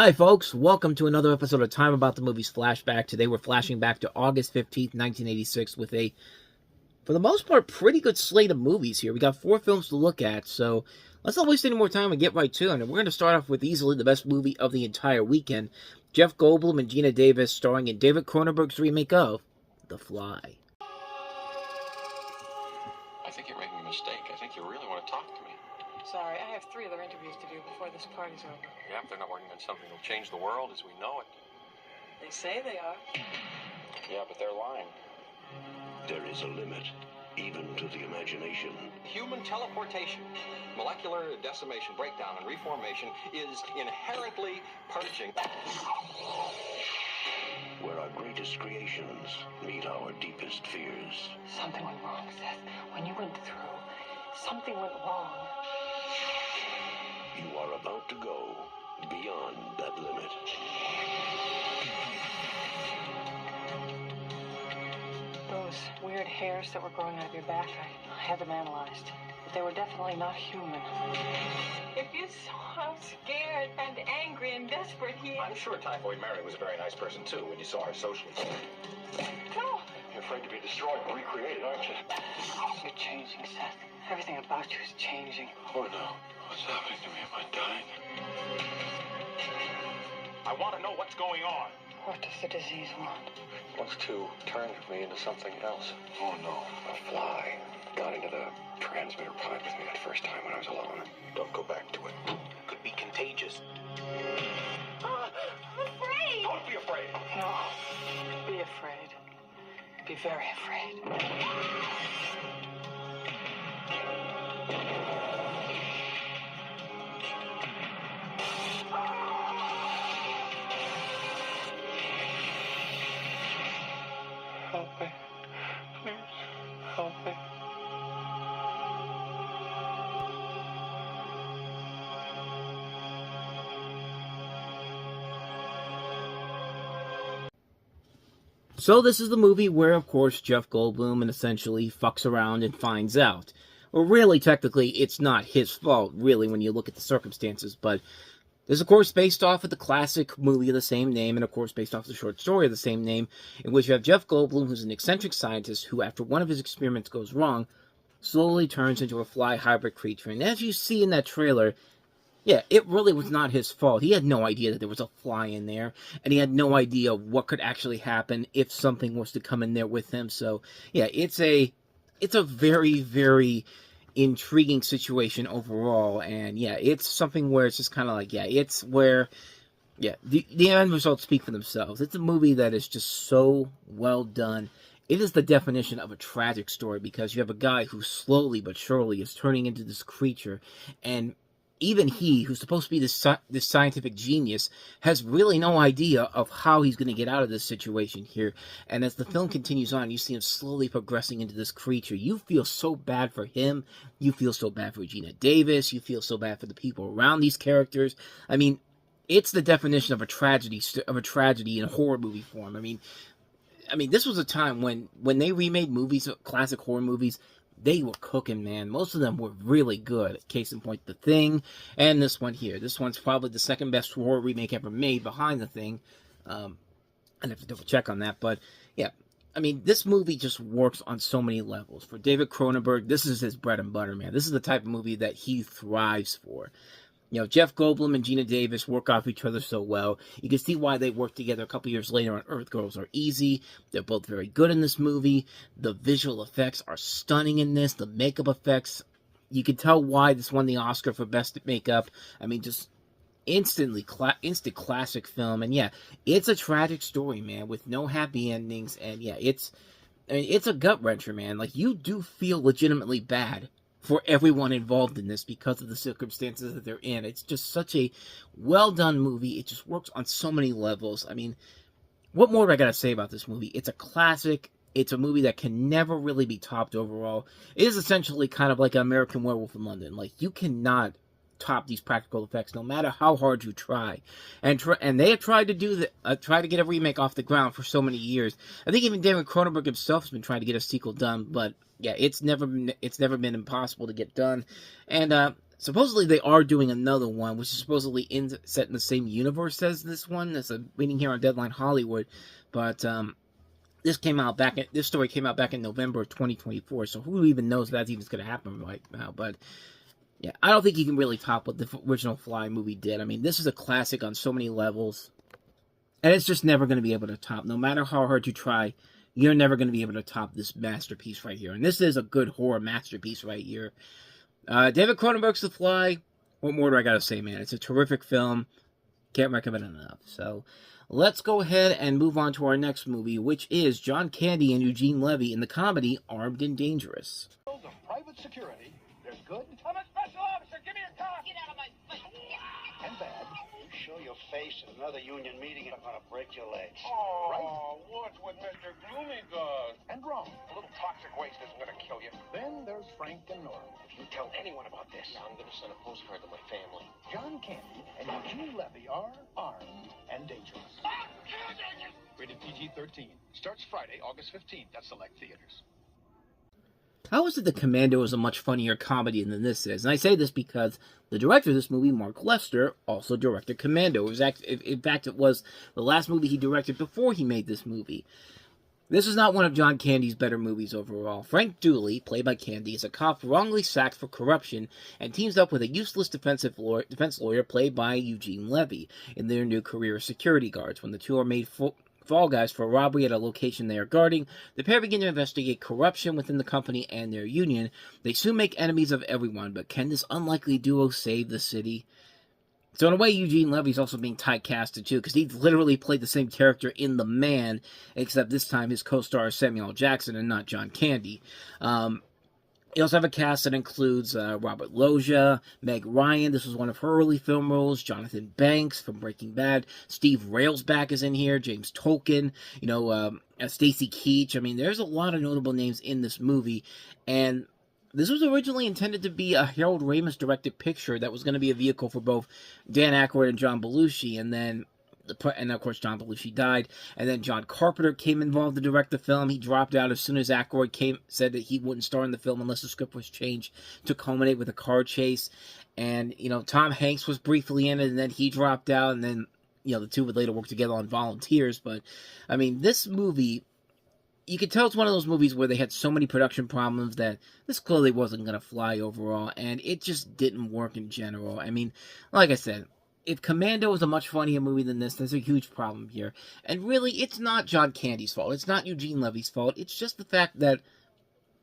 Hi folks, welcome to another episode of Time About the Movies Flashback. Today we're flashing back to August 15th, 1986 with a, for the most part, pretty good slate of movies here. We got 4 films to look at, so let's not waste any more time and get right to it. And we're going to start off with easily the best movie of the entire weekend, Jeff Goldblum and Gina Davis starring in David Cronenberg's remake of The Fly. I think you're making a mistake. I think you really want to talk to me. Sorry, I have 3 other interviews to do before this party's over. Yeah, if they're not working on something that'll change the world as we know it. They say they are. Yeah, but they're lying. There is a limit, even to the imagination. Human teleportation, molecular decimation, breakdown, and reformation is inherently purging. Where our greatest creations meet our deepest fears. Something went wrong, Seth. When you went through, something went wrong. You are about to go beyond that limit. Those weird hairs that were growing out of your back, I had them analyzed. But they were definitely not human. If you saw how scared and angry and desperate he I'm is. sure Typhoid Mary was a very nice person, too, when you saw her socially. No. You're afraid to be destroyed and recreated, aren't you? You're changing, Seth. Everything about you is changing. Oh, no. What's happening to me? Am I dying? I want to know what's going on. What does the disease want? It wants to turn me into something else. Oh no, a fly got into the transmitter pod with me that first time when I was alone. Don't go back to it. Could be contagious. I'm afraid. Don't be afraid. No. Be afraid. Be very afraid. Help me. Please, help me. So this is the movie where, of course, Jeff Goldblum and essentially fucks around and finds out. Well, really, technically, it's not his fault, really, when you look at the circumstances, but this is, of course, based off of the classic movie of the same name, and, of course, based off the short story of the same name, in which you have Jeff Goldblum, who's an eccentric scientist who, after one of his experiments goes wrong, slowly turns into a fly hybrid creature. And as you see in that trailer, yeah, it really was not his fault. He had no idea that there was a fly in there, and he had no idea what could actually happen if something was to come in there with him. So, yeah, it's a very, very intriguing situation overall, and yeah, it's something where it's just kind of like, yeah, it's where, yeah, the end results speak for themselves. It's a movie that is just so well done. It is the definition of a tragic story, because you have a guy who slowly but surely is turning into this creature, and even he, who's supposed to be this scientific genius, has really no idea of how he's going to get out of this situation here. And as the film continues on, you see him slowly progressing into this creature. You feel so bad for him. You feel so bad for Gina Davis. You feel so bad for the people around these characters. I mean, it's the definition of a tragedy in horror movie form. I mean, this was a time when they remade movies, classic horror movies. They were cooking, man. Most of them were really good. Case in point, The Thing, and this one here. This one's probably the second best horror remake ever made behind The Thing. I'd have to double check on that, but yeah. I mean, this movie just works on so many levels. For David Cronenberg, this is his bread and butter, man. This is the type of movie that he thrives for. You know, Jeff Goldblum and Gina Davis work off each other so well. You can see why they worked together a couple years later on Earth Girls Are Easy. They're both very good in this movie. The visual effects are stunning in this. The makeup effects, you can tell why this won the Oscar for Best Makeup. I mean, just instant classic film. And yeah, it's a tragic story, man, with no happy endings. And yeah, it's a gut-wrencher, man. Like, you do feel legitimately bad for everyone involved in this because of the circumstances that they're in. It's just such a well-done movie. It just works on so many levels. I mean, what more do I gotta say about this movie? It's a classic. It's a movie that can never really be topped overall. It is essentially kind of like an American Werewolf in London. Like, you cannot top these practical effects, no matter how hard you try. And they have tried to do try to get a remake off the ground for so many years. I think even David Cronenberg himself has been trying to get a sequel done, but yeah, it's never been impossible to get done. And supposedly they are doing another one, which is supposedly set in the same universe as this one. That's a reading here on Deadline Hollywood, but this story came out back in November of 2024. So who even knows if that's even going to happen right now? But yeah, I don't think you can really top what the original Fly movie did. I mean, this is a classic on so many levels, and it's just never going to be able to top. No matter how hard you try, you're never going to be able to top this masterpiece right here. And this is a good horror masterpiece right here. David Cronenberg's The Fly. What more do I got to say, man? It's a terrific film. Can't recommend it enough. So let's go ahead and move on to our next movie, which is John Candy and Eugene Levy in the comedy Armed and Dangerous. Of private security, there's good I'm a special officer. Give me a car. Get out of my face. and bad. Show your face at another union meeting and I'm gonna break your legs. Oh, what's what Mr. Gloomy does? And wrong. A little toxic waste isn't going to kill you. Then there's Frank and Norm. If you tell anyone about this, I'm going to send a postcard to my family. John Candy and Eugene Levy are armed and dangerous. Rated PG-13. Starts Friday, August 15th at select theaters. How is it that Commando is a much funnier comedy than this is? And I say this because the director of this movie, Mark Lester, also directed Commando. In fact, it was the last movie he directed before he made this movie. This is not one of John Candy's better movies overall. Frank Dooley, played by Candy, is a cop wrongly sacked for corruption and teams up with a useless defense lawyer played by Eugene Levy in their new career as security guards. When the two are made fall guys for a robbery at a location they are guarding, the pair begin to investigate corruption within the company and their union. They soon make enemies of everyone, but can this unlikely duo save the city? So in a way, Eugene Levy's also being typecasted too, because he literally played the same character in The Man, except this time his co-star is Samuel L. Jackson and not John Candy. You also have a cast that includes Robert Loggia, Meg Ryan, this was one of her early film roles, Jonathan Banks from Breaking Bad, Steve Railsback is in here, James Tolkien, Stacy Keach. I mean, there's a lot of notable names in this movie, and this was originally intended to be a Harold Ramis-directed picture that was going to be a vehicle for both Dan Aykroyd and John Belushi, and of course John Belushi died, and then John Carpenter came involved to direct the film. He dropped out as soon as Aykroyd said that he wouldn't star in the film unless the script was changed to culminate with a car chase, and Tom Hanks was briefly in it, and then he dropped out, and then the two would later work together on Volunteers. But I mean, this movie, you could tell it's one of those movies where they had so many production problems that this clearly wasn't going to fly overall, and it just didn't work in general. I mean, like I said, if Commando was a much funnier movie than this, there's a huge problem here. And really, it's not John Candy's fault. It's not Eugene Levy's fault. It's just the fact that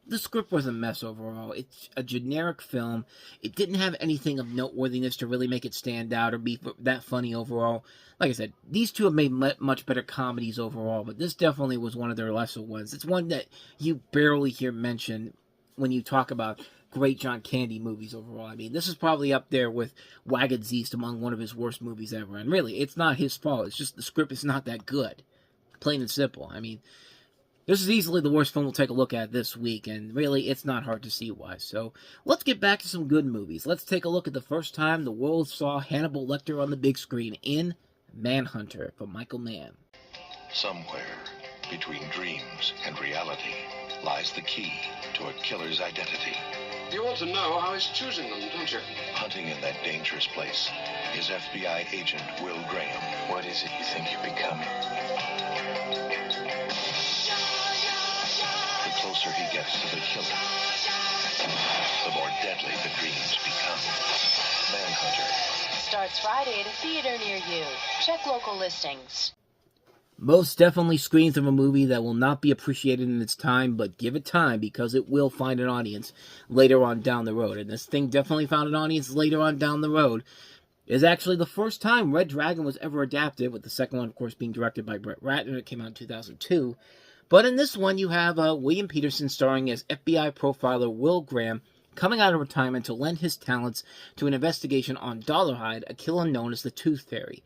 the script was a mess overall. It's a generic film. It didn't have anything of noteworthiness to really make it stand out or be that funny overall. Like I said, these two have made much better comedies overall, but this definitely was one of their lesser ones. It's one that you barely hear mentioned when you talk about great John Candy movies overall. I mean, this is probably up there with Wagons East among one of his worst movies ever. And really, it's not his fault. It's just the script is not that good. Plain and simple. I mean, this is easily the worst film we'll take a look at this week, and really, it's not hard to see why. So, let's get back to some good movies. Let's take a look at the first time the world saw Hannibal Lecter on the big screen in Manhunter from Michael Mann. Somewhere between dreams and reality lies the key to a killer's identity. You want to know how he's choosing them, don't you? Hunting in that dangerous place is FBI agent Will Graham. What is it you think you're becoming? The closer he gets to the killer, the more deadly the dreams become. Manhunter. Starts Friday at a theater near you. Check local listings. Most definitely screams of a movie that will not be appreciated in its time, but give it time because it will find an audience later on down the road. And this thing definitely found an audience later on down the road. It's actually the first time Red Dragon was ever adapted, with the second one, of course, being directed by Brett Ratner. It came out in 2002. But in this one, you have William Peterson starring as FBI profiler Will Graham, coming out of retirement to lend his talents to an investigation on Dollarhide, a killer known as the Tooth Fairy.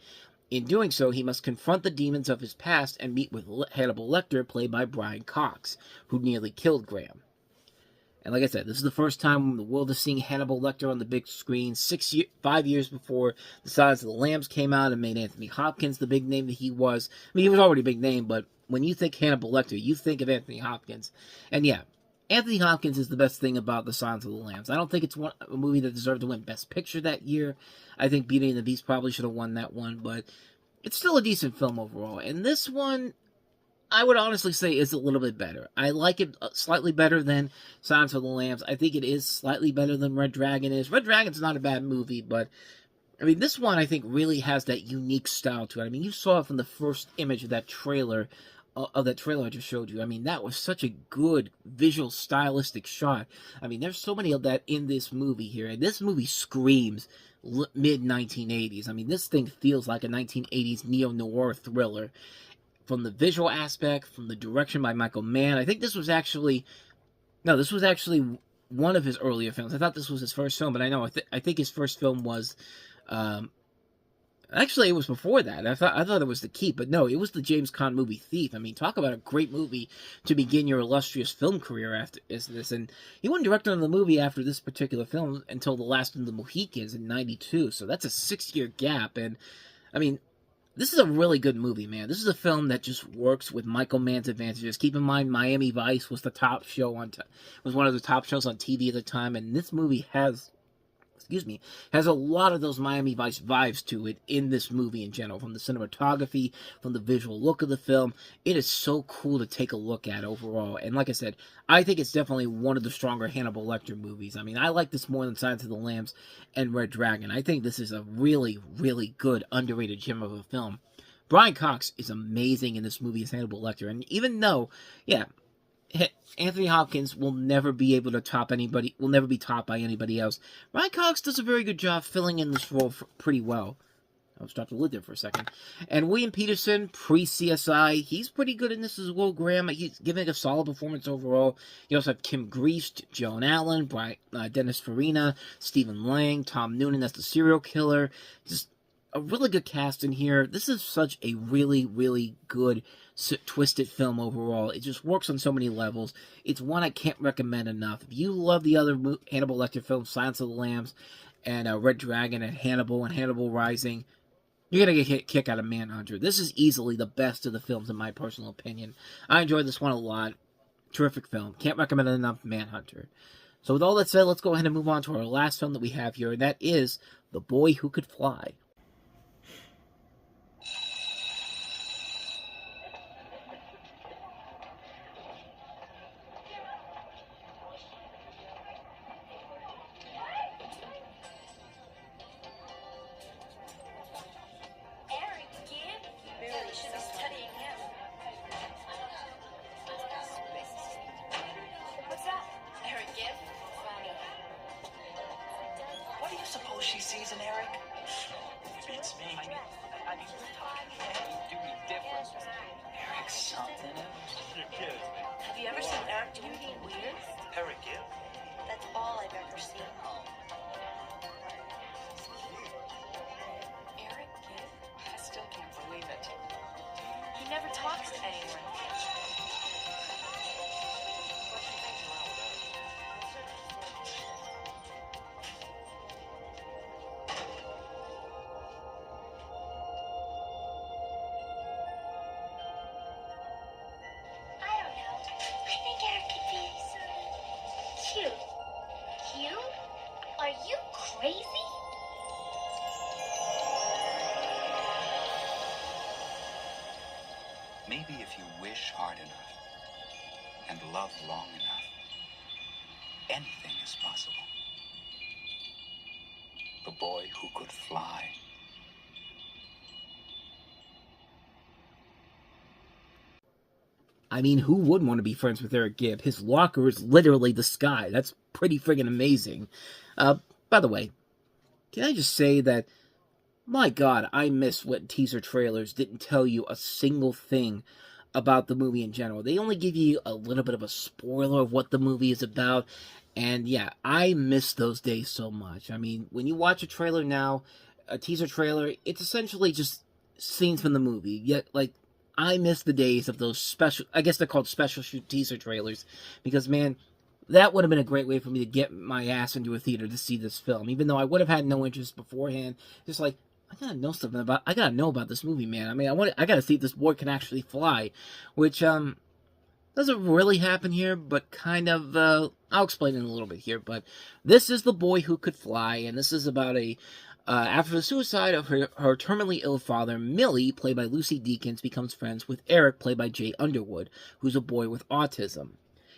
In doing so, he must confront the demons of his past and meet with Hannibal Lecter, played by Brian Cox, who nearly killed Graham. And like I said, this is the first time the world is seeing Hannibal Lecter on the big screen. 5 years before The Silence of the Lambs came out and made Anthony Hopkins the big name that he was. I mean, he was already a big name, but when you think Hannibal Lecter, you think of Anthony Hopkins. And yeah, Anthony Hopkins is the best thing about The Silence of the Lambs. I don't think it's a movie that deserved to win Best Picture that year. I think Beauty and the Beast probably should have won that one, but it's still a decent film overall. And this one, I would honestly say, is a little bit better. I like it slightly better than Silence of the Lambs. I think it is slightly better than Red Dragon is. Red Dragon's not a bad movie, but I mean, this one I think really has that unique style to it. I mean, you saw it from the first image of that trailer I just showed you. I mean, that was such a good visual stylistic shot. I mean, there's so many of that in this movie here, and this movie screams mid-1980s. I mean, this thing feels like a 1980s neo-noir thriller. From the visual aspect, from the direction by Michael Mann. I think this was actually one of his earlier films. I thought this was his first film, but I think his first film was, actually it was before that. I thought it was The Keep, but no, it was the James Caan movie Thief. I mean, talk about a great movie to begin your illustrious film career after this. And he wasn't directing on the movie after this particular film until The Last of the Mohicans in '92. So that's a 6-year gap. And I mean, this is a really good movie, man. This is a film that just works with Michael Mann's advantages. Keep in mind, Miami Vice was the top show was one of the top shows on TV at the time, and this movie has a lot of those Miami Vice vibes to it in this movie in general, from the cinematography, from the visual look of the film. It is so cool to take a look at overall, and like I said, I think it's definitely one of the stronger Hannibal Lecter movies. I mean, I like this more than Silence of the Lambs and Red Dragon. I think this is a really, really good, underrated gem of a film. Brian Cox is amazing in this movie as Hannibal Lecter, and even though, Anthony Hopkins will never be able to topped by anybody else, Brian Cox does a very good job filling in this role pretty well. I'll just drop the lid there for a second. And William Peterson, pre-CSI, he's pretty good in this as well, Graham. He's giving a solid performance overall. You also have Kim Greist, Joan Allen, Dennis Farina, Stephen Lang, Tom Noonan as the serial killer. Just a really good cast in here. This is such a really, really good twisted film overall. It just works on so many levels. It's one I can't recommend enough. If you love the other Hannibal Lecter films, Silence of the Lambs, and Red Dragon, and Hannibal Rising, you're going to get a kick out of Manhunter. This is easily the best of the films in my personal opinion. I enjoyed this one a lot. Terrific film. Can't recommend it enough, Manhunter. So with all that said, let's go ahead and move on to our last film that we have here, and that is The Boy Who Could Fly. Maybe if you wish hard enough and love long enough, anything is possible. The Boy Who Could Fly. I mean, who wouldn't want to be friends with Eric Gibb? His locker is literally the sky. That's pretty friggin' amazing. By the way, can I just say that, my God, I miss when teaser trailers didn't tell you a single thing about the movie in general. They only give you a little bit of a spoiler of what the movie is about. And yeah, I miss those days so much. I mean, when you watch a trailer now, a teaser trailer, it's essentially just scenes from the movie. Yet, like, I miss the days of those special, I guess they're called special shoot teaser trailers. Because, man, that would have been a great way for me to get my ass into a theater to see this film. Even though I would have had no interest beforehand. Just like, I gotta know about this movie, man. I mean, I gotta see if this boy can actually fly. Which, Doesn't really happen here, but kind of, I'll explain in a little bit here, but this is The Boy Who Could Fly, and this is about after the suicide of her terminally ill father, Millie, played by Lucy Deakins, becomes friends with Eric, played by Jay Underwood, who's a boy with autism.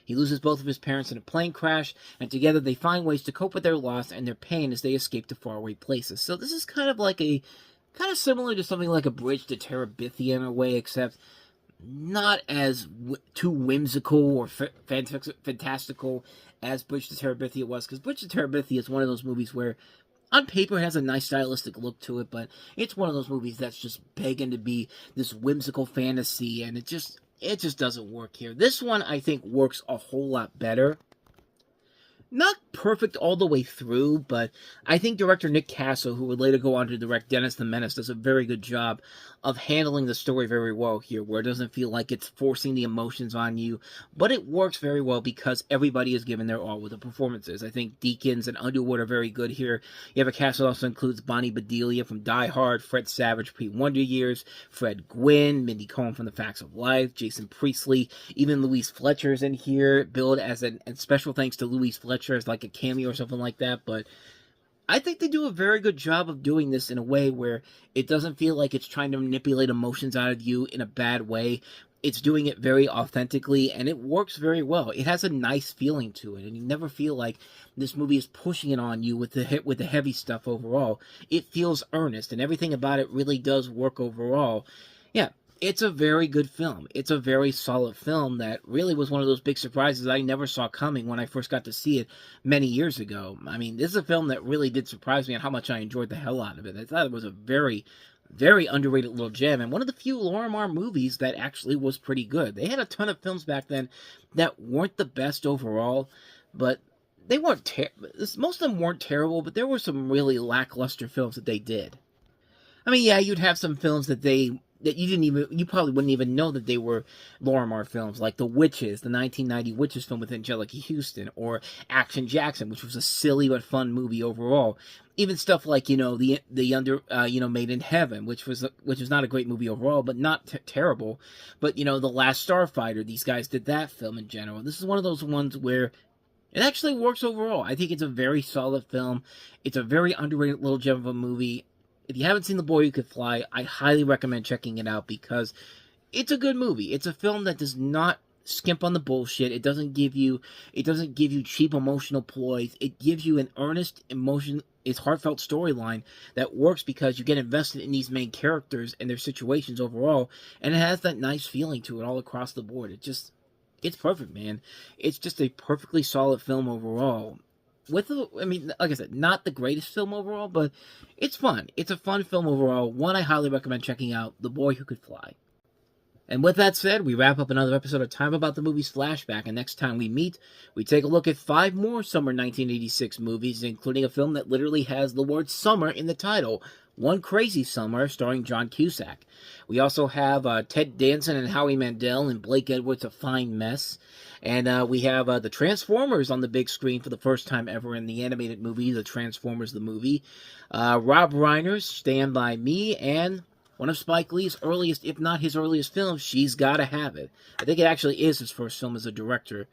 He loses both of his parents in a plane crash, and together they find ways to cope with their loss and their pain as they escape to faraway places. So this is kind of similar to something like A Bridge to Terabithia in a way, except not as too whimsical or fantastical as Bridge to Terabithia was, because Bridge to Terabithia is one of those movies where, on paper, it has a nice stylistic look to it, but it's one of those movies that's just begging to be this whimsical fantasy, and it just doesn't work here. This one, I think, works a whole lot better. Not perfect all the way through, but I think director Nick Casso, who would later go on to direct Dennis the Menace, does a very good job of handling the story very well here, where it doesn't feel like it's forcing the emotions on you, but it works very well because everybody is given their all with the performances. I think Deakins and Underwood are very good here. You have a cast that also includes Bonnie Bedelia from Die Hard, Fred Savage, Pre-Wonder Years, Fred Gwynn, Mindy Cohn from The Facts of Life, Jason Priestley, even Louise Fletcher's in here, billed as and special thanks to Louise Fletcher as like a cameo or something like that, but I think they do a very good job of doing this in a way where it doesn't feel like it's trying to manipulate emotions out of you in a bad way. It's doing it very authentically, and it works very well. It has a nice feeling to it, and you never feel like this movie is pushing it on you with the heavy stuff overall. It feels earnest, and everything about it really does work overall. Yeah, it's a very good film. It's a very solid film that really was one of those big surprises I never saw coming when I first got to see it many years ago. I mean, this is a film that really did surprise me on how much I enjoyed the hell out of it. I thought it was a very, very underrated little gem, and one of the few Lorimar movies that actually was pretty good. They had a ton of films back then that weren't the best overall, but they weren't most of them weren't terrible, but there were some really lackluster films that they did. I mean, yeah, you'd have some films that you probably wouldn't even know that they were Lorimar films, like The Witches, the 1990 Witches film with Angelica Houston, or Action Jackson, which was a silly but fun movie overall. Even stuff like, the Made in Heaven, which was not a great movie overall, but not terrible. But, The Last Starfighter, these guys did that film in general. This is one of those ones where it actually works overall. I think it's a very solid film. It's a very underrated little gem of a movie. If you haven't seen The Boy Who Could Fly, I highly recommend checking it out because it's a good movie. It's a film that does not skimp on the bullshit. It doesn't give you cheap emotional ploys. It gives you an earnest it's heartfelt storyline that works because you get invested in these main characters and their situations overall, and it has that nice feeling to it all across the board. It's perfect, man. It's just a perfectly solid film overall. Like I said, not the greatest film overall, but it's fun. It's a fun film overall. One I highly recommend checking out, The Boy Who Could Fly. And with that said, we wrap up another episode of Time About the Movies Flashback, and next time we meet, we take a look at 5 more summer 1986 movies, including a film that literally has the word summer in the title, One Crazy Summer, starring John Cusack. We also have Ted Danson and Howie Mandel and Blake Edwards' A Fine Mess. And we have the Transformers on the big screen for the first time ever in the animated movie, The Transformers the Movie. Rob Reiner's Stand By Me, and one of Spike Lee's earliest, if not his earliest film, She's Gotta Have It. I think it actually is his first film as a director.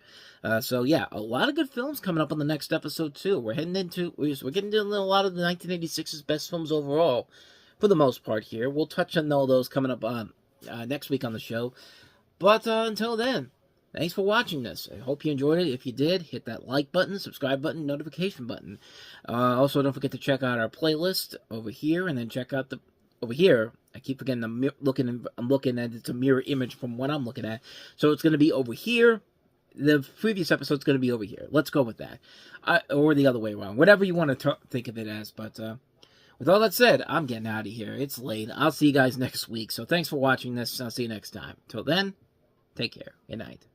So yeah, a lot of good films coming up on the next episode too. We're getting into a lot of the 1986's best films overall, for the most part here. We'll touch on all those coming up next week on the show. But until then, thanks for watching this. I hope you enjoyed it. If you did, hit that like button, subscribe button, notification button. Also, don't forget to check out our playlist over here, and then check out over here. I keep forgetting I'm looking at it's a mirror image from what I'm looking at. So it's going to be over here. The previous episode's going to be over here. Let's go with that. Or the other way around. Whatever you want to think of it as. But with all that said, I'm getting out of here. It's late. I'll see you guys next week. So thanks for watching this. I'll see you next time. Till then, take care. Good night.